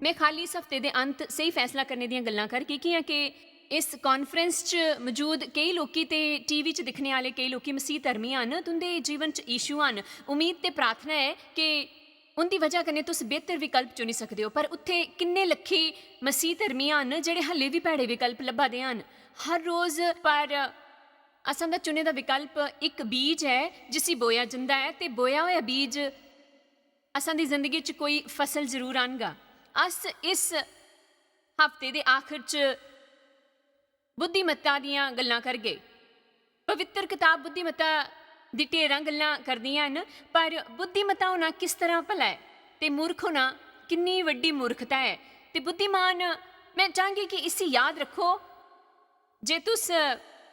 मैं खाली इस हफ्ते के अंत सही फैसला करने दी गल्लां कर कीतियां कि इस कॉन्फ्रेंस च मौजूद कई लोग तो टीवी च दिखने वाले कई लोग मसीह धर्मी हैं, तुंदे जीवन च ईशू हैं। उम्मीद ते प्रार्थना है कि उनकी वजह कन्नै तुस बेहतर विकल्प चुनी सकते हो, पर उत्थे किन्ने लखी मसीह धर्मी हैं जिहड़े हले भी भैड़े विकल्प लभा दे हैं हर रोज़। पर असां दा चुने दा विकल्प एक बीज है जिसी बोया जांदा है, ते बोया होया बीज असां दी जिंदगी च कोई फसल जरूर आनगा। अस इस हफ्ते दे आखिर च बुद्धिमत्ता दियां गल्लां करगे। पवित्र किताब बुद्धिमत्ता दी ढेरां गल्लां करदियां न, पर बुद्धिमत्ता होना किस तरह भला है ते मूर्ख होना किन्नी वड्डी मूर्खता है। ते बुद्धिमान, मैं चाहांगी कि इसी याद रखो, जे तुस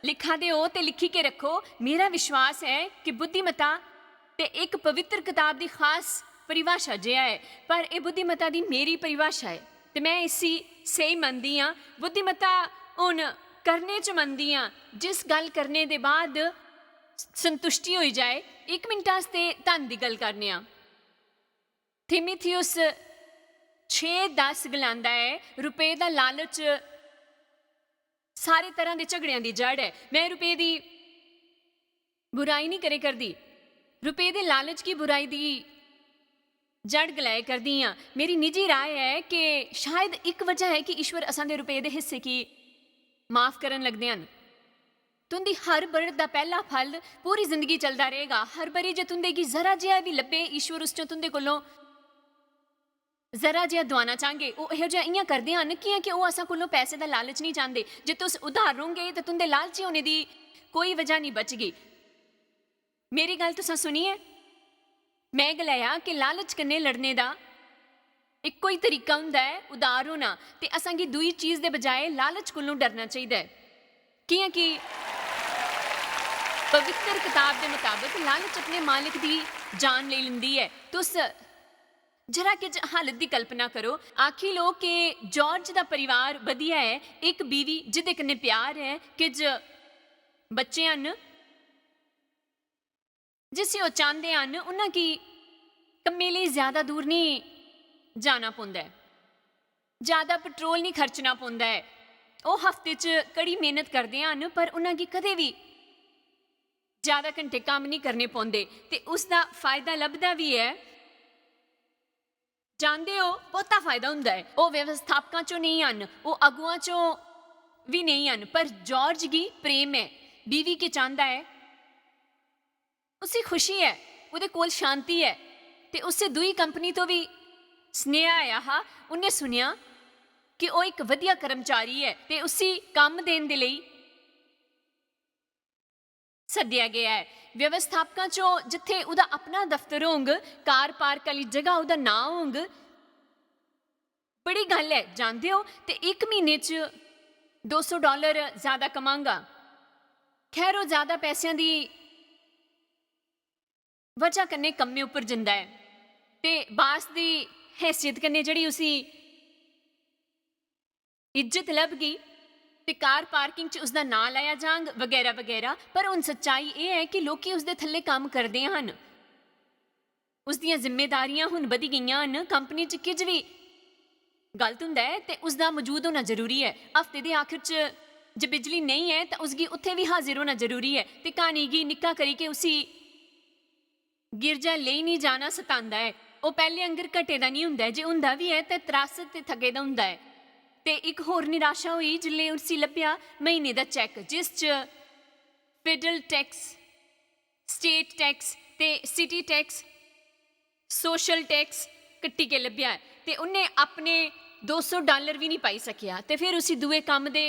लिखा दे हो ते लिखी के रखो। मेरा विश्वास है कि बुद्धिमत्ता ते एक पवित्र किताब दी खास परिभाषा जिहा है, पर यह बुद्धिमत्ता दी मेरी परिभाषा है ते मैं इसी सही मनदी हाँ। बुद्धिमत्ता हुण करने च मनदी हाँ जिस गल करने दे बाद संतुष्टि हो जाए। एक मिनट आस्ते धन की गल करने आ। थिमिथियुस 6:10 गलांदा है, रुपये का लालच सारे तरह के झगड़ियां की जड़ है। मैं रुपये की बुराई नहीं करे करदी, रुपये के लालच की बुराई की जड़ गलाए करदी हाँ। मेरी निजी राय है कि शायद एक वजह है कि ईश्वर असां दे रुपये के हिस्से की माफ़ करन लगदे हन। तुंदी हर बरत का पहला फल पूरी जिंदगी चलता रहेगा। हर बारी जो तुंदे की जरा जिहा भी लभे, ईश्वर उस चों तुंदे कोलों जरा जिहा दवाना चाहंगे। वो इहो जिहा इयां करदे हन कि वो असां कोलों पैसे का लालच नहीं चाहते। जे तुस उधार रोगे तो तुंदे लालची होने की कोई वजह नहीं बचगी। मेरी गल तुसां सुनी है? मैं गलाया कि लालच कन्नै लड़ने का इक्को ही तरीका हुंदा है, उदार होना। ते असां गी दूई चीज़ के बजाय लालच कोलों डरना चाहिए। कि पवित्र किताब के मुताबिक लालच अपने मालिक की जान ले लैंदी है। तुस जरा किज हालत की कल्पना करो। आखी लो कि जॉर्ज का परिवार वधिया है, एक बीवी जिदे कन्नै प्यार है, किज बच्चे हैं जिसे वो चाहते हैं। उन्हां की कम्मे लई ज़्यादा दूर नहीं जाना पौंदा है, ज़्यादा पेट्रोल नहीं खर्चना पौंदा है। वो हफ्ते च कड़ी मेहनत करते हैं, पर उन्हां की कदे भी ज़्यादा घंटे काम नहीं करने पौंदे ते उसका फायदा लभदा भी है। जानते हो बहुता फायदा हुंदा है। वो व्यवस्थापकों चों नहीं हैं, वो अगुआं चों भी नहीं हैं, पर जॉर्ज की प्रेम है। बीवी की चाहता है, उसी खुशी है, उहदे कोल शांति है। ते उससे दूई कंपनी तो भी स्नेहा आया हा। उन्हें सुनिया कि वह एक वधिया कर्मचारी है ते उसी काम देने दे लई सद्दिया गया है। व्यवस्थापकों चों जिथे उहदा अपना दफ्तर होंग, कार पार्क वाली जगह उहदा नाम होंग, बड़ी गल है। जानते हो, ते एक महीने च $200 ज़्यादा कमांगा। खैर, वो ज़्यादा पैसों की वजह कन्नै कम्मे उपर जिंदा है ते बास की हैसियत कन्नै जिहड़ी उसी इज्जत लभगी ते कार पार्किंग च उसका नाम लाया जांग वगैरह वगैरह। पर हुण सच्चाई ये है कि लोग उसके थल्ले काम करते हैं, उसदियां जिम्मेदारियां हुण वधी गईयां हन। कंपनी च किज भी गलत हुंदा है ते उसका मौजूद होना जरूरी है। हफ्ते के आखिर च जे बिजली नहीं है तो उसकी उत्थे भी हाजिर होना जरूरी है। ते कहानी गी निक्का करी के उसी गिरजा ले नहीं जाना सतांदा है। वो पहले अंगर घटे दा नहीं हुंदा, जे हुंदा भी है तो त्रासद ते थके दा हुंदा है। ते एक होर निराशा हुई जिल्ले उसी लभ्या महीने का चैक जिस च फेडरल टैक्स, स्टेट टैक्स ते सिटी टैक्स, सोशल टैक्स कट्टी के लभ्या है। ते उन्हें अपने $200 भी नहीं पाई सकिया। ते फिर उसी दुए काम दे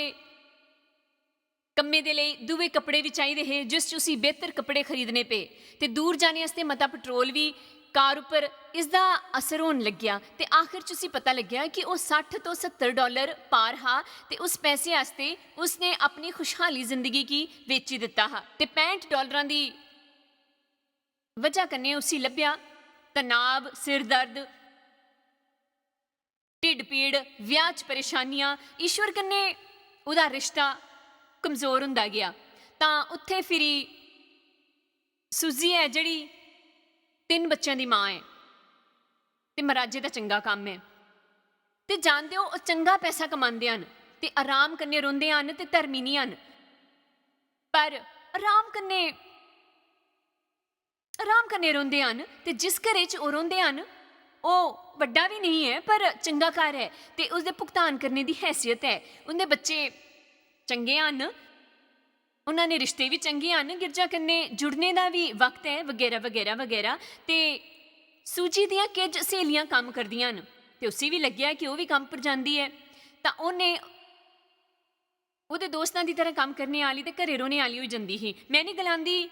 कम्मे दे लई दुए कपड़े भी चाहिए है, जिस च उसी बेहतर कपड़े खरीदने पे ते दूर जाने वास्ते मता पेट्रोल भी कार उपर इसका असर होने लग्या। ते आखिर च उसी पता लग्या कि वह $60 तो $70 पार हा ते उस पैसे आस्ते उसने अपनी खुशहाली जिंदगी की बेची दिता हा। ते $65 की वजह कन्नै उसी लभ्या तनाव, सिर दर्द, ढिड पीड़, विआह च परेशानियां। ईश्वर कन्नै उहदा रिश्ता कमजोर हुंदा गया। तां उत्थे फिरी सूजी है जिहड़ी 3 बच्चों की माँ है ते मराजे का चंगा काम है। ਤੇ ਜਾਣਦੇ ਹੋ ਉਹ ਚੰਗਾ ਪੈਸਾ ਕਮਾਉਂਦੇ ਹਨ ਤੇ ਆਰਾਮ ਕਰਨੇ ਰੋਂਦੇ ਹਨ ਤੇ ਧਰਮੀ ਨਹੀਂ ਹਨ। ਪਰ ਆਰਾਮ ਕਰਨੇ ਰੋਂਦੇ ਹਨ ਤੇ ਜਿਸ ਘਰੇ 'ਚ ਉਹ ਰੋਂਦੇ ਹਨ ਉਹ ਵੱਡਾ ਵੀ ਨਹੀਂ ਹੈ ਪਰ ਚੰਗਾ ਘਰ ਹੈ ਤੇ ਉਸਦੇ ਭੁਗਤਾਨ ਕਰਨੇ ਦੀ ਹੈਸੀਅਤ ਹੈ। ਉਹਦੇ ਬੱਚੇ ਚੰਗੇ ਹਨ, ਉਹਨਾਂ ਨੇ ਰਿਸ਼ਤੇ ਵੀ ਚੰਗੇ ਹਨ, ਗਿਰਜਾ ਕਰਨੇ ਜੁੜਨੇ ਦਾ ਵੀ ਵਕਤ ਹੈ ਵਗੈਰਾ ਵਗੈਰਾ ਵਗੈਰਾ। ਤੇ ਸੂਜੀ ਦੀਆਂ ਕੁਝ ਸਹੇਲੀਆਂ ਕੰਮ ਕਰਦੀਆਂ ਹਨ ਤੇ ਉਸੇ ਵੀ ਲੱਗਿਆ ਕਿ ਉਹ ਵੀ ਕੰਮ ਪਰ ਜਾਂਦੀ ਹੈ ਤਾਂ ਉਹਨੇ ਉਹਦੇ ਦੋਸਤਾਂ ਦੀ ਤਰ੍ਹਾਂ ਕੰਮ ਕਰਨੇ ਵਾਲੀ ਤੇ ਘਰੇ ਰੋਣੇ ਵਾਲੀ ਹੋਈ ਜਾਂਦੀ ਸੀ। ਮੈਂ ਨਹੀਂ ਗਲਾਂਦੀ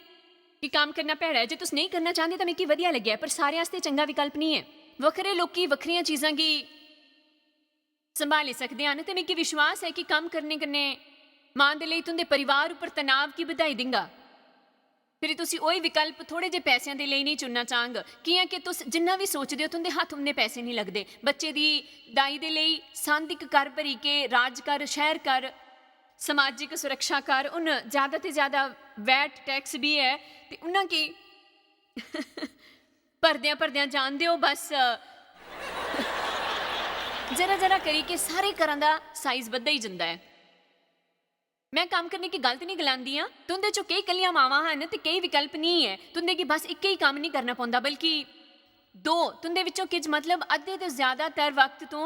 ਕਿ ਕੰਮ ਕਰਨਾ ਭੈੜਾ ਹੈ, ਜੇ ਤੁਸੀਂ ਨਹੀਂ ਕਰਨਾ ਚਾਹੁੰਦੇ ਤਾਂ ਮੈਨੂੰ ਵਧੀਆ ਲੱਗਿਆ, ਪਰ ਸਾਰਿਆਂ ਵਾਸਤੇ ਚੰਗਾ ਵਿਕਲਪ ਨਹੀਂ ਹੈ। ਵੱਖਰੇ ਲੋਕੀ ਵੱਖਰੀਆਂ ਚੀਜ਼ਾਂ ਕੀ ਸੰਭਾਲ ਸਕਦੇ ਹਨ ਤੇ ਮੈਨੂੰ ਵਿਸ਼ਵਾਸ ਹੈ ਕਿ ਕੰਮ ਕਰਨੇ ਕਰਨੇ ਮਾਂ ਦੇ ਲਈ ਤੁਹਾਡੇ ਪਰਿਵਾਰ ਉੱਪਰ ਤਣਾਅ ਕੀ ਵਧਾਈ ਦੇਂਗਾ। ਫਿਰ ਤੁਸੀਂ ਉਹੀ ਵਿਕਲਪ ਥੋੜੇ ਜਿਹੇ ਪੈਸਿਆਂ ਦੇ ਲਈ ਨਹੀਂ ਚੁਣਨਾ ਚਾਹਾਂਗੇ ਕਿ ਕਿ ਤੁਸੀਂ ਜਿੰਨਾ ਵੀ ਸੋਚਦੇ ਹੋ ਤੁਹਾਡੇ ਹੱਥ ਉਹਨੇ ਪੈਸੇ ਨਹੀਂ ਲੱਗਦੇ। ਬੱਚੇ ਦੀ ਦਾਈ ਦੇ ਲਈ ਸੰਦ ਇੱਕ ਕਰ ਭਰੀ ਕੇ ਰਾਜ ਕਰ, ਸ਼ਹਿਰ ਕਰ, ਸਮਾਜਿਕ ਸੁਰੱਖਿਆ ਕਰ, ਉਨ ਜ਼ਿਆਦਾ ਤੋਂ ਜ਼ਿਆਦਾ ਵੈਟ ਟੈਕਸ ਵੀ ਹੈ ਤੇ ਉਹਨਾਂ ਕੀ ਭਰਦਿਆਂ ਜਾਣਦੇ ਹੋ ਬਸ ਜ਼ਰਾ ਕਰੀ ਕਿ ਸਾਰੇ ਘਰਾਂ ਦਾ ਸਾਈਜ਼ ਵੱਧਦਾ ਹੀ ਜਾਂਦਾ ਹੈ। ਮੈਂ ਕੰਮ ਕਰਨੇ की गलत नहीं गलांदी हाँ, तुंदे चो कई कलियां मावां हैं ते कई विकल्प नहीं है, तुंदे की बस एक ही काम नहीं करना पौंदा बल्कि दो, तुंदे विचों किज मतलब अद्धे तो ज़्यादातर वक्त तो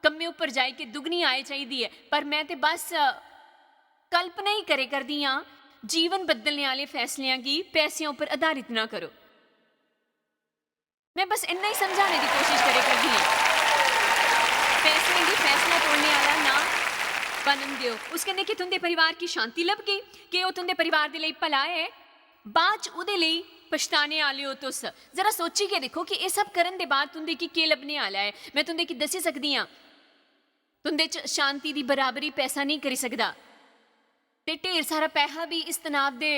कम्मे उपर जाए कि दुगनी आए चाहिए है। पर मैं तो बस कल्पना ही करे करदी हाँ, जीवन बदलने वाले फैसलियां की पैसों उपर आधारित ना करो। मैं बस इन्ना ही समझाने की कोशिश करे करदी हाँ, पैसे की फैसला तोड़ने वाला ना बनन दिओ। उस कहने कि तुंदे परिवार की शांति लभ गई कि वो तुंदे परिवार दे लई भला है, बाद च उहदे लई पछताने वाले हो तुस। जरा सोची के देखो कि ये सब करन दे बाद तुंदे की लभने वाला है। मैं तुंदे की दसी सकदी हाँ, तुंदे च शांति दी बराबरी पैसा नहीं करी सकदा ते ढेर सारा पैसा भी इस तनाव दे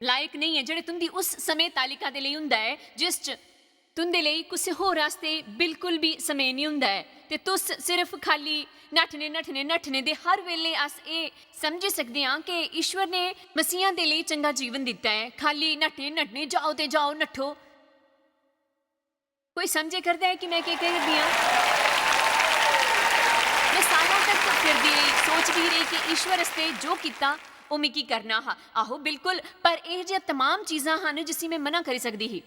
लायक नहीं है जिहड़े तुंदी उस समय तालिका दे लई हुंदा है जिस च तुंदे लई कुछ होर वास्ते बिल्कुल भी समय नहीं हुंदा है ते तुस सिर्फ खाली नठने दे हर वेले अस ये समझी सकते हाँ कि ईश्वर ने मसीहां दे लई चंगा जीवन दिता है। खाली नठने जाओ ते जाओ नठो, कोई समझे करता है कि मैं क्या कह रही हाँ। मैं सालों तक फिरदी रही, सोचती रही कि ईश्वर इसते जो किया वो मिकी करना हा। आहो बिल्कुल, पर यह जिहा तमाम चीज़ां हन जिसी मैं मना करी सकदी ही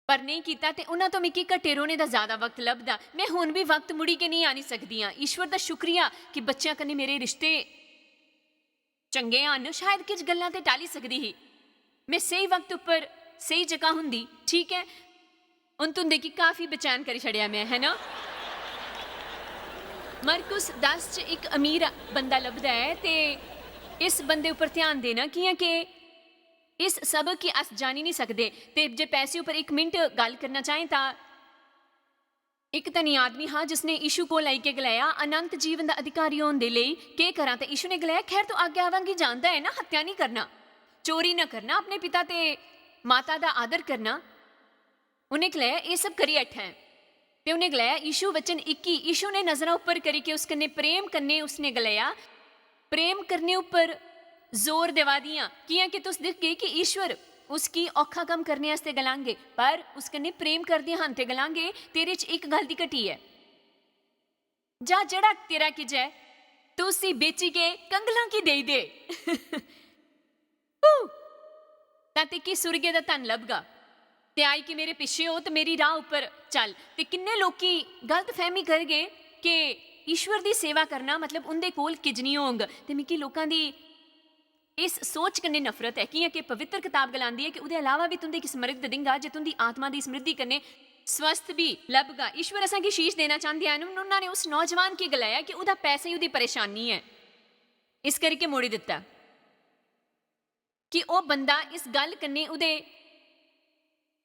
पर नहीं किया तो उन्होंने तो मिकी घटे रोने का ज़्यादा वक्त लभदा। मैं हुण भी वक्त मुड़ी के नहीं आनी सकती हाँ। ईश्वर का शुक्रिया कि बच्चों कन्नै मेरे रिश्ते चंगे हैं, शायद कुछ गल्लां ते टाली सकती ही, मैं सही वक्त उपर सही जगह हुंदी। ठीक है, उन तुंदे की काफ़ी बेचैन करी छड़िया मैं, है ना। मरकुस 10 च एक अमीर बंदा लभदा है ते इस बंदे उपर ध्यान देना कि इस सबक की अस जानी नहीं सकते ते जे पैसे उपर एक मिनट गल करना चाहें तो एक धनी आदमी हाँ जिसने यीशु को लाई के गलाया अनंत जीवन का अधिकारी होने दे लई के करा, तो यीशु ने गलाया खैर तो आज्ञावांगी जानता है ना, हत्या नहीं करना, चोरी ना करना, अपने पिता ते माता का आदर करना। उन्हें गलाया ये सब करी बैठा है ते उन्हें गलाया यीशु वचन 21, यीशु ने नजर उपर करी के उस कन्ने प्रेम करने, उसने गलाया प्रेम करने उपर जोर दिवा दियाँ कि तुस दिख गए कि ईश्वर उसकी औखा कम करने वास्ते गलांगे पर उस कन्ने प्रेम करदे हन ते गलांगे तेरे च एक गल दी घटी है, जा जड़ा तेरा किज है तू उसी बेची के कंगलां की दे दे ताते की सुरगे दा धन लभगा ते आई कि मेरे पिछे हो तो मेरी राह उपर चल। ते किन्ने लोकी गलत फहमी कर गए कि ईश्वर दी सेवा करना मतलब उनदे कोल किज नहीं होंग ते मिकी लोकां दी इस सोच कन्ने नफरत है कि पवित्र किताब गलांदी है कि उहदे अलावा भी तुंदे की समृद्धि देंगा जे तुंदी आत्मा की समृद्धि कन्ने स्वस्थ भी लभगा। ईश्वर असां की शीश देना चाहते हैं। उन्होंने उस नौजवान की गलाया कि उहदा पैसा ही उहदी परेशानी है, इस करके मोड़ी दिता कि वह बंदा इस गल कन्ने उहदे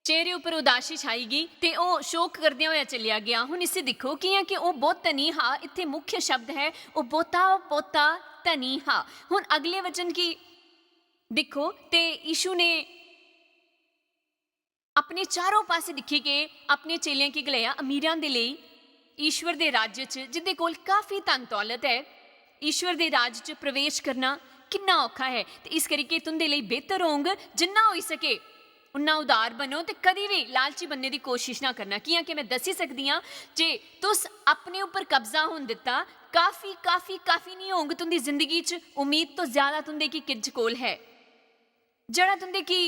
चेहरे उपर उदासी छाई गई ते वह शोक करदे होया चलिया गया। हुण इसे देखो कि वह बहुत धनी हा, इत्थे मुख्य शब्द है वह बहुता धनी हा। हुण अगले वचन की देखो ते यीशु ने अपने चारों पासे दिखी के अपने चेलियां की गलाया अमीरां दे लई ईश्वर दे राज्य च जिहदे कोल काफ़ी धन दौलत है ईश्वर दे राज च प्रवेश करना कितना औखा है। ते इस करके तुंदे लई बेहतर होंग जिन्ना होई सके उन्ना उदार बनो ते कदी भी लालची बनने की कोशिश ना करना। कियां कि मैं दसी सकदी हां जे तुस अपने उपर कब्जा होन दिता काफ़ी काफ़ी काफ़ी नहीं होंग तुंदी जिंदगी च उम्मीद तो ज़्यादा तुंदे की किज कोल है जड़ा तुंदे की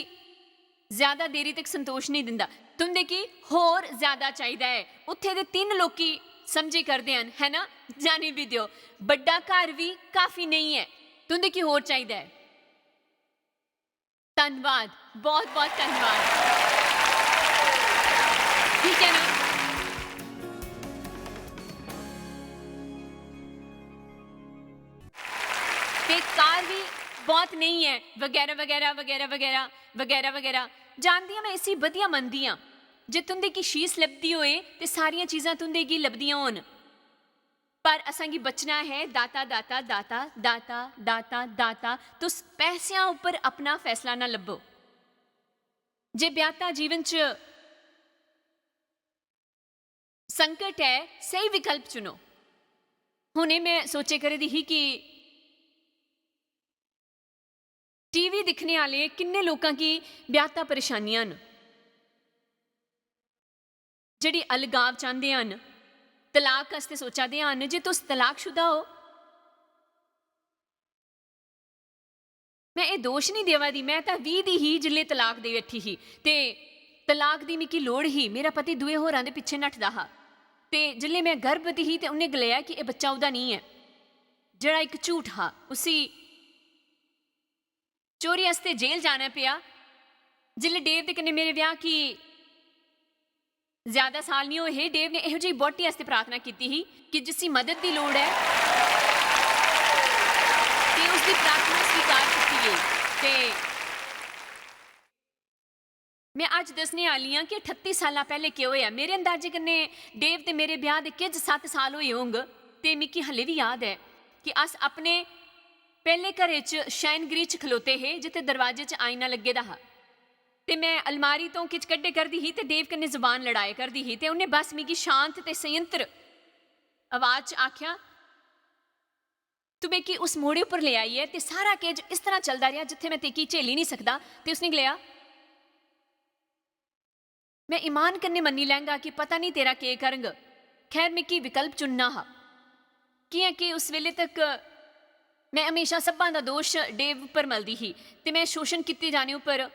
ज़्यादा देरी तक संतोष नहीं दिंदा, तुंदे की होर ज़्यादा चाहिदा है। उत्थे दे 3 लोकी समझे करदे हन, है ना, जाने भी दियो। बड़ा घर भी काफ़ी नहीं है, तुंदे की होर चाहिदा है। धन्यवाद, बहुत बहुत धन्यवाद। ठीक है ना। ते कार भी बहुत नहीं है, वगैरह वगैरह वगैरह वगैरह वगैरह वगैरह। जानदी हां मैं इसी वधिया मनदी हां जे तुंदे की शीस लभदी होए ते सारियां चीज़ां तुंदे की लभदियां होन, पर असांगी बचना है दाता दाता दाता दाता दाता दाता। तुस पैसों उपर अपना फैसला ना लभो। जे ब्याहता जीवन च संकट है, सही विकल्प चुनो। हुणे मैं सोचे करे दी ही कि टीवी दिखने वाले किन्ने लोगों की ब्याहता परेशानियां न, जिहड़ी अलगाव चाहते हैं, तलाक वास्ते सोचा दे हन। जे तुस तलाकशुदा हो, मैं ये दोष नहीं देवा दी, मैं तो 20 दी ही जिले तलाक दे बैठी ही ते तलाक दी मिकी लोड़ ही। मेरा पति दूए होरां दे पिछे नठदा हा ते जिले मैं गर्भवती ही ते उन्हें गलाया कि यह बच्चा उहदा नहीं है, जड़ा एक झूठ हा। उसी चोरी वास्ते जेल जाना पिया। जिले डेव दे कन्नै मेरे ब्याह की ज्यादा साल नहीं होए, डेव ने इहो जी बोटी वास्ते प्रार्थना की ही कि जिसकी मदद की लोड़ है ते उसकी प्रार्थना स्वीकार की गई। ते मैं अज दसने वाली हाँ कि 38 साल पहले क्या होया। मेरे अंदाजे कन्नै डेव ते मेरे ब्याह दे किज 7 साल होए होंग ते मिकी हले भी याद है कि अस अपने पहले घरे च शाइनगिरी च खलोते हे जिथे दरवाजे च आईना लगे दा हा ते मैं अलमारी तो किच कड्डे करदी ही ते देव कन्नै जुबान लड़ाए करदी ही ते उन्हें बस मिगी शांत ते संयंत्र आवाज च आख्या, तू मिगी उस मोड़े उपर ले आई है। ते सारा केज इस तरह चलता रहा जिथे मैं तेकी झेली नहीं सकता। ते उसने गलाया, मैं ईमान कन्नै मन्नी लैंगा कि पता नहीं तेरा के करंग। खैर मिगी विकल्प चुनना हा कियां कि उस वेले तक मैं हमेशा सब्बां दा दोष डेव उपर मलदी ही ते मैं शोषण किए जाने उपर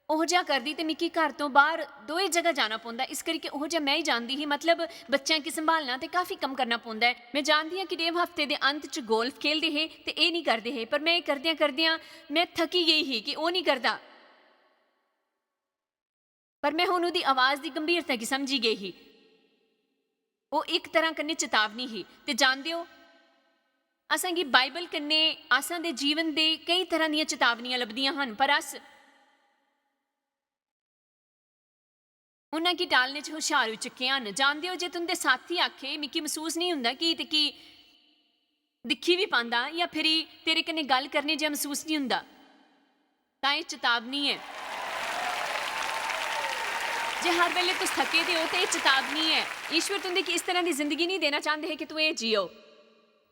ओह जिहा करदी ते मिगी घर तो बाहर दो ही जगह जाना पौंदा। इस करके ओह जिहा मैं ही जानदी ही, मतलब बच्चों की संभालना ते काफ़ी कम करना पौंदा है। मैं जानदी हाँ कि डेव हफ्ते के अंत च गोल्फ खेलते हे ते ये नहीं करते हे, पर मैं करदियां करदियां मैं थकी गई ही कि वह नहीं करता। पर मैं हुण उहदी आवाज़ की गंभीरता की समझी गई ही। वो एक तरह कन्नै चेतावनी ही। ते जानदे हो असांगी बाइबल कन्नै असां दे जीवन दे कई तरह दीयां चेतावनियां लभदियां हन, पर अस उन्हां की टालने च हुशियार हो चुके हैं। जानदे हो जे तुंदे साथी आखे मिकी महसूस नहीं हुंदा कि ते की दिखी भी पांदा या फिर तेरे कन्नै गल करने जिहा महसूस नहीं हुंदा, तां एह चेतावनी है। जे हर वेले तुस थके दे हो तो यह चेतावनी है। ईश्वर तुंदे की इस तरह की जिंदगी नहीं देना चाहते है कि तू ये जियो।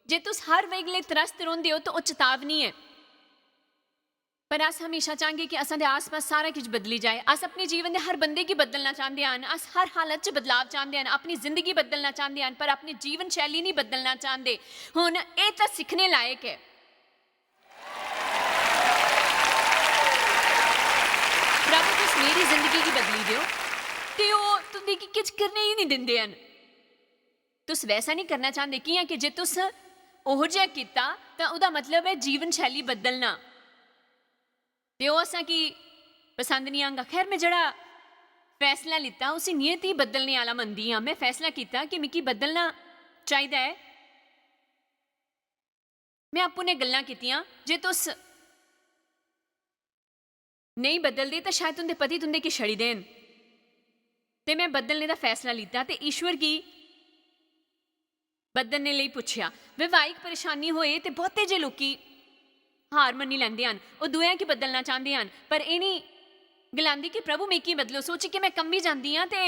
जे तुस हर वेले त्रस्त रोंदे हो तो वह चेतावनी है। पर अस हमेशा चाहेंगे कि असां दे आस पास सारा कुछ बदली जाए। अस अपने जीवन के हर बंदे की बदलना चाहते हैं, अस हर हालत च बदलाव चाहते हैं, अपनी जिंदगी बदलना चाहते हैं, पर अपनी जीवन शैली नहीं बदलना चाहते। हुण ये तो सीखने लायक है। प्रभु तुस मेरी जिंदगी की बदली दियो ते ओह तुंदी की किच करने ही नहीं दिंदे हन। तुस वैसा नहीं करना चाहते कियां कि जे तुस ओह जिहा कीता तां उहदा मतलब है जीवन शैली बदलना ते ओह असां की पसंद नहीं आंगा। खैर मैं जड़ा फैसला लिता उसी नियत ही बदलने वाला मनदी हाँ। मैं फैसला किया कि मिकी बदलना चाहिए है। मैं आपू ने गल्लां कीतियां जे तुस नहीं बदलते तो शायद तुंदे पति तुंदे की छड़ी देन। ते मैं बदलने का फैसला लिया ते ईश्वर की बदलने लई पुछया। विवाहिक परेशानी होए ते बहुते जे लोकी हार मन्नी लैंदे हन, वो दूएयां की बदलना चाहते हैं, पर ये नहीं गलांदी कि प्रभु मिकी बदलो। सोची कि मैं कंबी जाती हाँ ते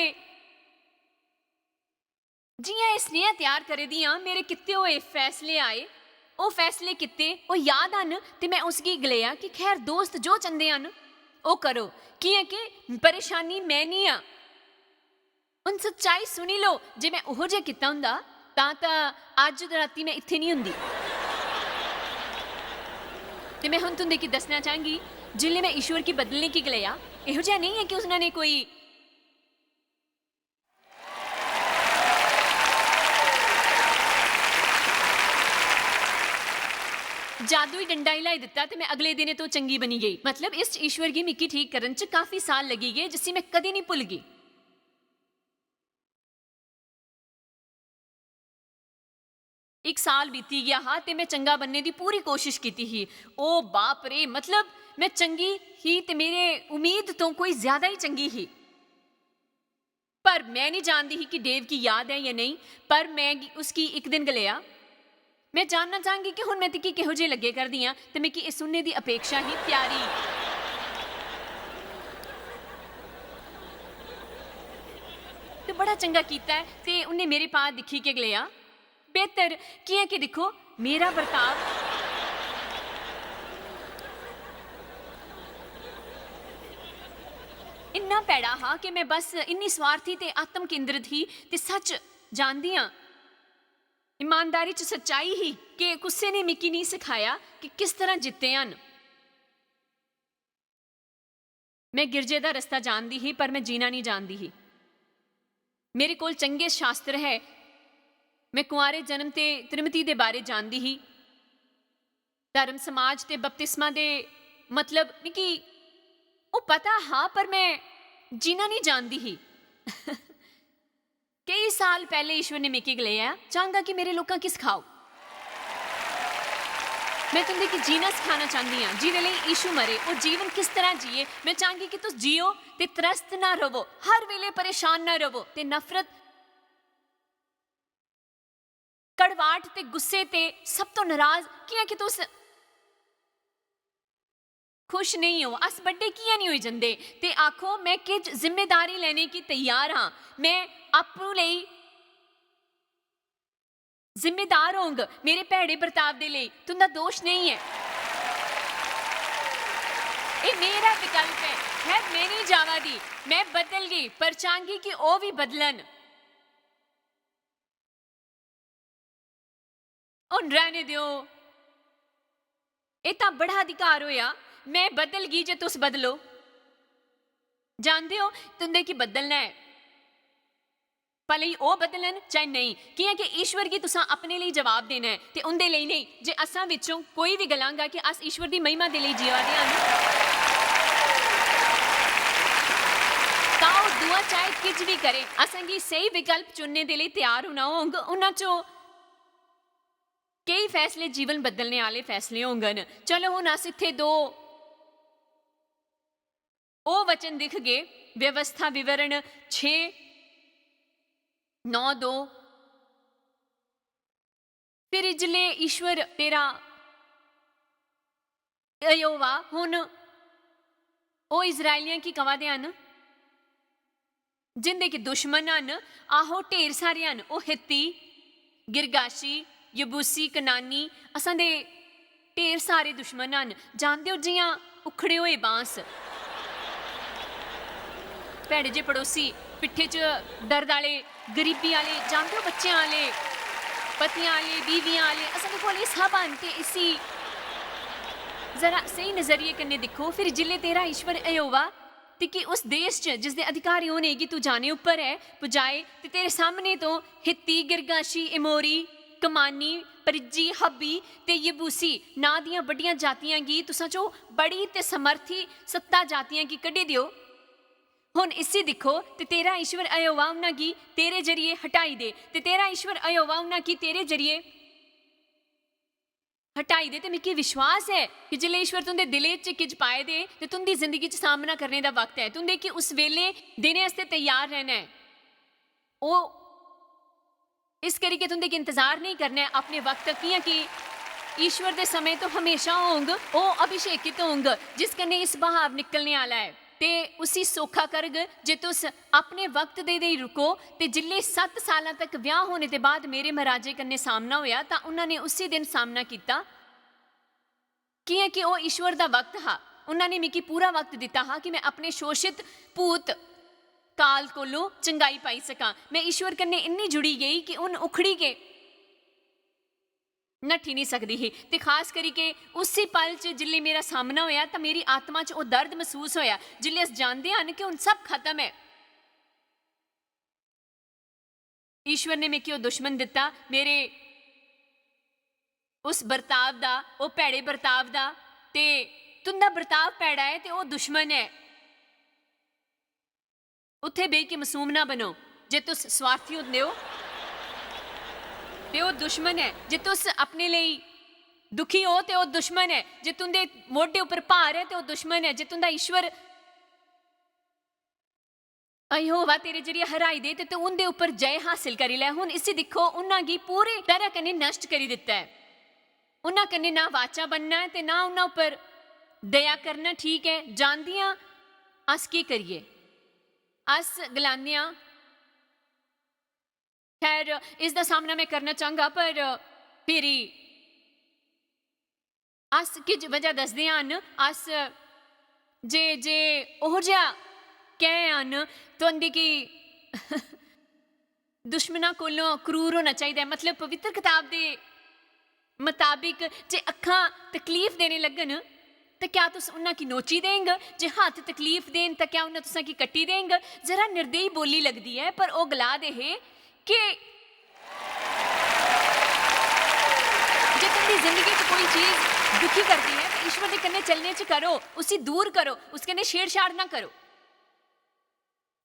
जियां इस स्नेह तैयार करे दी हाँ मेरे किते हुए फैसले आए, वो फैसले किते वो याद आन ते मैं उसकी गलेया कि खैर दोस्त जो चंदे हन ਉਹ ਕਰੋ। ਕੀ ਹੈ ਕਿ ਪਰੇਸ਼ਾਨੀ ਮੈਂ ਨਹੀਂ ਆ। ਹੁਣ ਸੱਚਾਈ ਸੁਣੀ ਲਓ, ਜੇ ਮੈਂ ਉਹੋ ਜਿਹਾ ਕੀਤਾ ਹੁੰਦਾ ਤਾਂ ਅੱਜ ਰਾਤੀ ਮੈਂ ਇੱਥੇ ਨਹੀਂ ਹੁੰਦੀ। ਤੇ ਮੈਂ ਹੁਣ ਤੁਹਾਨੂੰ ਕੀ ਦੱਸਣਾ ਚਾਹਾਂਗੀ, जिले मैं ईश्वर की बदलने की गलिया यहो जिहा नहीं है कि उसने कोई जादुई डंडा ही लाई दिता ते मैं अगले दिन तो चंगी बनी गई। मतलब इस ईश्वर की मिक्की ठीक करन च काफी साल लगी गए, जिससे मैं कदी नहीं भुल गई। एक साल बीती गया हाँ, ते मैं चंगा बनने की पूरी कोशिश की ही। ओ बाप रे, मतलब मैं चंगी ही ते मेरे उम्मीद तो कोई ज्यादा ही चंगी ही। पर मैं नहीं जानती ही कि डेव की याद है या नहीं, पर मैं उसकी एक दिन गलिया। मैं जानना चाहूंगी कि हुण मैं तिकी किहो जे लगे कर दी हाँ, ते मैं कि इस सुनने की अपेक्षा ही प्यारी तो बड़ा चंगा कीता है। ते उन्हें मेरे पास दिखी के गलिया बेहतर की है कि देखो मेरा बर्ताव इन्ना पैड़ा हाँ कि मैं बस इन्नी स्वार्थी ते आत्म केंद्रित ही ते सच जानदी हाँ। ईमानदारी च सच्चाई ही कि गुस्से ने मिकी नहीं सिखाया कि किस तरह जिते हैं। मैं गिरजे का रस्ता जानती ही, पर मैं जीना नहीं जानती ही। मेरे कोल चंगे शास्त्र है, मैं कुआरे जन्म ते त्रिमती दे बारे जानती ही। धर्म समाज ते बपतिस्मा दे मतलब मिकी वो पता हाँ, पर मैं जीना नहीं जानती ही। कई साल पहले ईश्वर ने मिकी गलिया चाहूंगा कि मेरे लोगों की सिखाओ। मैं तुंदे की जीना सिखाना चाहती हाँ, जिहदे लई यीशु मरे वो जीवन किस तरह जिए। मैं चाहूंगी कि तुम जियो ते त्रस्त ना रहो, हर वेले परेशान ना रहो ते नफरत कड़वाहट ते गुस्से ते सब तो नाराज किया कि तुस खुश नहीं हो। अस बड़े किया नहीं हो जाते ते आखो मैं कि जिम्मेदारी लेने की तैयार हाँ। मैं आपू लई जिम्मेदार होंग मेरे भैड़े बर्ताव दे लई, तुंदा दोष नहीं है। ये मेरा विकल्प है मैं नहीं जावा दी, मैं बदल गई, पर चाहूंगी कि वो भी बदलन। उन रहने दियो, ये तो बड़ा अधिकार होया। मैं बदल गई जे तुस बदलो। जानते हो तुंदे की बदलना है, भले ही वो बदलन चाहे नहीं। कि है कि ईश्वर की तुसा अपने लिए जवाब देना है ते उनदे लिए नहीं। जे असा विचों कोई भी गलांगा कि अस ईश्वर की महिमा दे लिए जीवा दे तां ओह दुआ चाहे किज भी करे, असांगी सही विकल्प चुनने दे लिए तैयार होना होंगे। उन्हां चों कई फैसले जीवन बदलने वाले फैसले होंगन। चलो हुण अस इत्थे दो ओ वचन दिख गए, व्यवस्था विवरण 6:9-2। फिर इजले ईश्वर तेरा यहोवा हुण ओ इजराइलियां की कवा दे हन जिंदे के दुश्मन हन। आहो ढेर सारे हन, ओ हित्ती, गिरगाशी, यबूसी, कनानी, असां दे ढेर सारे दुश्मन हन। जानते हो जियां उखड़े हुए बांस, भैड़े जे पड़ोसी, पिट्ठे च दर्द आले, गरीबी आले, जानते हो बच्चों आले, पतियां आले, बीवियां आले, असां दे कोल सब हन। ते इसी जरा सही नजरिए कन्नै दिखो। फिर जिले तेरा ईश्वर यहोवा ते कि उस देश च जिसदे अधिकारी होने की तू जाने ऊपर है पुजाए ते तेरे सामने तो हित्ती, गिरगाशी, एमोरी, कमानी, परिजी, हब्बी ते यबूसी ना दियां बड़ियां जातियां गी तुसां चो बड़ी ते समर्थी सत्ता जातियां गी कड्ढी दियो। हुण इसी दिखो ते तेरा ईश्वर यहोवा उन्हां गी तेरे जरिए हटाई दे ते तेरा ईश्वर यहोवा उन्हां गी तेरे जरिए हटाई दे। ते मिगी विश्वास है कि जिले ईश्वर तुंदे दिले च किज पाए दे ते तुंदी जिंदगी च सामना करने का वक्त है। तुंदे कि उस वेले देने आस्ते तैयार रहना है। ओ इस करिके तुंदे कि इंतजार नहीं करना है अपने वक्त कियां कि ईश्वर दे समय तो हमेशा होंग, ओ अभिषेकित होंग जिस कन्ने इस बहाव निकलने वाला है ते उसी सौखा करग जे तुस अपने वक्त दे रुको। ते जिले 7 साल तक ब्याह होने के बाद मेरे महाराजे कन्ने सामना होया तां उन्होंने उसी दिन सामना किया कि वो ईश्वर का वक्त हा। ਉਹਨਾਂ ਨੇ ਮੈਨੂੰ ਪੂਰਾ ਵਕਤ ਦਿੱਤਾ ਹਾਂ ਕਿ ਮੈਂ ਆਪਣੇ ਸ਼ੋਸ਼ਿਤ ਭੂਤ ਕਾਲ ਕੋਲੋਂ ਚੰਗਾਈ ਪਾਈ ਸਕਾਂ। ਮੈਂ ਈਸ਼ਵਰ ਕन्ने ਇੰਨੀ ਜੁੜੀ ਗਈ ਕਿ ਉਹਨ ਉਖੜੀ ਕੇ ਨੱਠੀ ਨਹੀਂ ਸਕਦੀ ਸੀ। ਤੇ ਖਾਸ ਕਰਕੇ ਉਸੇ ਪਲ 'ਚ ਜਿੱਲੇ ਮੇਰਾ ਸਾਹਮਣਾ ਹੋਇਆ ਤਾਂ ਮੇਰੀ ਆਤਮਾ 'ਚ ਉਹ ਦਰਦ ਮਹਿਸੂਸ ਹੋਇਆ ਜਿੱਲੇ ਅਸੀਂ ਜਾਣਦੇ ਹਨ ਕਿ ਹੁਣ ਸਭ ਖਤਮ ਹੈ। ਈਸ਼ਵਰ ਨੇ ਮੈਨੂੰ ਉਹ ਦੁਸ਼ਮਣ ਦਿੱਤਾ, ਮੇਰੇ ਉਸ ਬਰਤਾਵ ਦਾ, ਉਹ ਭੈੜੇ ਬਰਤਾਵ ਦਾ। ਤੇ ਤੁੰਦਾ ਬਰਤਾਵ ਭੈੜਾ ਹੈ ਤੇ ਉਹ ਦੁਸ਼ਮਣ ਹੈ। ਉੱਥੇ ਬਹਿ ਕੇ ਮਾਸੂਮ ਨਾ ਬਣੋ। ਜੇ ਤੁਸੀਂ ਸਵਾਰਥੀ ਹੁੰਦੇ ਹੋ ਤੇ ਉਹ ਦੁਸ਼ਮਣ ਹੈ। ਜੇ ਤੁਸੀਂ ਆਪਣੇ ਲਈ ਦੁਖੀ ਹੋ ਤੇ ਉਹ ਦੁਸ਼ਮਣ ਹੈ। ਜੇ ਤੁੰਦੇ ਮੋਢੇ ਉੱਪਰ ਭਾਰ ਹੈ ਤੇ ਉਹ ਦੁਸ਼ਮਣ ਹੈ। ਜੇ ਤੁੰਦਾ ਈਸ਼ਵਰ ਯਹੋਵਾ ਤੇਰੇ ਜਰੀਏ ਹਰਾਈ ਦੇ ਤੇ ਤੂੰ ਉਹਦੇ ਉੱਪਰ ਜੈ ਹਾਸਿਲ ਕਰੀ ਲੈ। ਹੁਣ ਇਸੇ ਦੇਖੋ ਉਹਨਾਂ ਕੀ ਪੂਰੀ ਤਰ੍ਹਾਂ ਕਨੇ ਨਸ਼ਟ ਕਰੀ ਦਿੱਤਾ ਹੈ। ਉਹਨਾਂ ਕਨੇ ਨਾ ਵਾਚਾ ਬਣਨਾ ਹੈ ਤੇ ਨਾ ਉਹਨਾਂ ਉੱਪਰ ਦਇਆ ਕਰਨਾ। ਠੀਕ ਹੈ, ਜਾਣਦੀਆਂ ਅਸ ਕੀ ਕਰੀਏ, ਅਸ ਗਲਾਨਿਆਂ। ਖੈਰ ਇਸ ਦਾ ਸਾਹਮਣਾ ਮੈਂ ਕਰਨਾ ਚਾਹਾਂਗਾ ਪਰ ਫਿਰ ਅਸ ਕਿਜ ਵਜ੍ਹਾ ਦੱਸਦੇ ਹਨ। ਅਸ ਜੇ ਉਹ ਜਿਹਾ ਕਹਿ ਹਨ ਤੁਹਾਡੀ ਕਿ ਦੁਸ਼ਮਣਾਂ ਕੋਲੋਂ ਕਰੂਰ ਹੋਣਾ ਚਾਹੀਦਾ ਹੈ। ਮਤਲਬ ਪਵਿੱਤਰ ਕਿਤਾਬ ਦੇ ਮੁਤਾਬਿਕ ਜੇ ਅੱਖਾਂ ਤਕਲੀਫ ਦੇਣੇ ਲੱਗਣ ਤਾਂ ਕਿਆ ਤੁਸੀਂ ਉਹਨਾਂ ਕੀ ਨੋਚੀ ਦੇਂਗੇ? ਜੇ ਹੱਥ ਤਕਲੀਫ ਦੇਣ ਤਾਂ ਕਿਆ ਉਹਨਾਂ ਤੁਸੀਂ ਕੀ ਕੱਟੀ ਦੇਂਗੇ? ਜ਼ਰਾ ਨਿਰਦਈ ਬੋਲੀ ਲੱਗਦੀ ਹੈ ਪਰ ਉਹ ਗਲਾ ਦੇ ਹੈ ਕਿ ਜੇ तुम्हारी जिंदगी च कोई चीज दुखी करती है तो ईश्वर के कन्ने चलने च करो, उसी दूर करो, उस कन्ने छेड़छाड़ ना करो,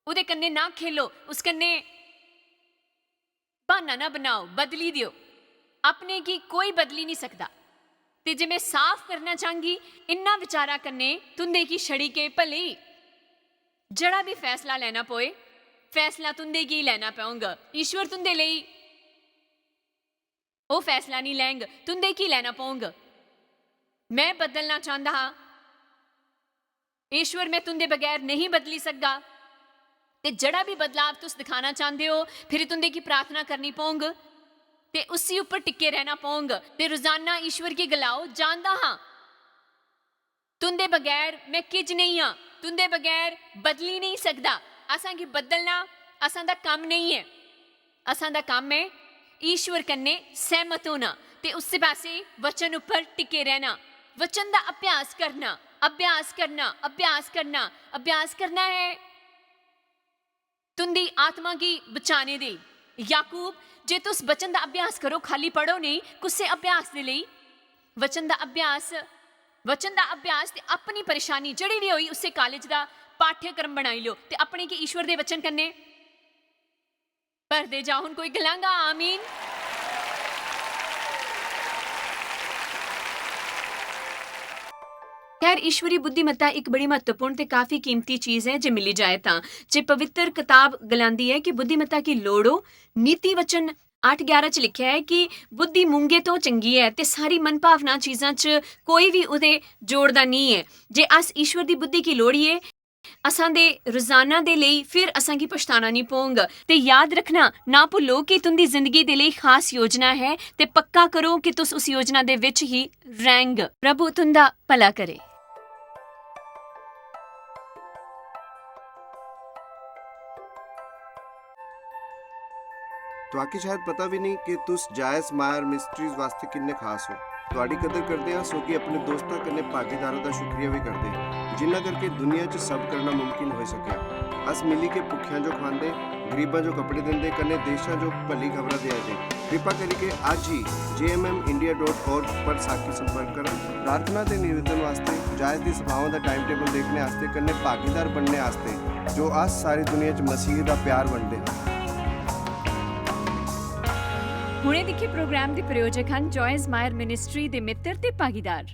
उहदे कन्ने ना खेलो, उस कन्ने बहाना ना बनाओ, बदली दियो। अपने की कोई बदली नहीं सकता। ते जे मैं साफ करना चाहूंगी इन्ना विचारा कन्ने तुंदे की छड़ी के भले जड़ा भी फैसला लेना पोए फैसला तुंदे की लेना पाऊंगा। ईश्वर तुंदे लई वो फैसला नहीं लेंगे, तुंदे की लेना पाऊंगा। मैं बदलना चाहता हाँ ईश्वर, मैं तुंदे बगैर नहीं बदली सकता। ते जड़ा भी बदलाव तुस दिखाना चाहते हो फिर तुंदे की प्रार्थना करनी पाऊंग ते उसी ऊपर टिके रहना पाऊंग ते रोजाना ईश्वर की गलाओ। जानता हाँ तुंदे बगैर मैं किज नहीं हाँ, तुंदे बगैर बदली नहीं सकता। असां की बदलना असां दा काम नहीं है। असां दा काम है ईश्वर कन्ने सहमत होना ते उस पासे वचन ऊपर टिके रहना, वचन दा अभ्यास करना, अभ्यास करना, अभ्यास करना। अभ्यास करना है तुंदी आत्मा की बचाने दे। याकूब जे तुस वचन दा अभ्यास करो, खाली पढ़ो नहीं, कुछ अभ्यास दे लई वचन दा अभ्यास, वचन दा अभ्यास ते अपनी परेशानी जड़ी भी होई उसे कॉलेज दा पाठ्यक्रम बनाई लो ते अपने की ईश्वर दे वचन कन्ने भरदे जाओ। हुण कोई गलांगा आमीन। खैर ईश्वरी बुद्धिमत्ता एक बड़ी महत्वपूर्ण ते काफ़ी कीमती चीज़ है जे मिली जाए तां। जे पवित्र किताब गलांदी है कि बुद्धिमत्ता की लोड़ो, नीति वचन 8:11 च लिखिया है कि बुद्धि मूंगे तो चंगी है ते सारी मन भावना चीज़ां च कोई भी उहदे जोड़दा नहीं है। जे अस ईश्वर दी बुद्धि की लोड़िए असां दे रोजाना दे लई फिर असां की पछताना नहीं पऊंगा। ते याद रखना ना भुल्लो कि तुंदी जिंदगी दे लई खास योजना है ते पक्का करो कि तुस उस योजना दे विच ही रहेंगे। प्रभु तुंदा भला करे। तुहाकी शायद पता भी नहीं कि तुस जायस मायर मिस्ट्रीज वास्ते किन्ने खास हो। तुहाडी कदर करते हैं सो कि अपने दोस्तों कन्ने भागीदारों का शुक्रिया भी करते हैं जिन्ना करके दुनिया च सब करना मुमकिन हो सकिया। अस मिली के भुखियां जो खांदे, गरीबां जो कपड़े देंदे, कन्ने देशां जो भली खबरां दे दे। कृपा करके आज ही jmmindia.org पर साखी संपर्क करें। प्रार्थना के निवेदन वास्ते, जायज दी सभावां दा टाइम टेबल देखने वास्ते, कन्ने भागीदार बनने वास्ते जो अस सारी दुनिया च मसीह दा प्यार वंडदे हैं। ਹੁਣੇ ਦੇਖੇ ਪ੍ਰੋਗਰਾਮ ਦੇ ਪ੍ਰਯੋਜਕ ਹਨ ਜॉयस ਮਾਇਰ ਮਿਨਿਸਟਰੀ ਦੇ ਮਿੱਤਰ ਤੇ ਭਾਗੀਦਾਰ।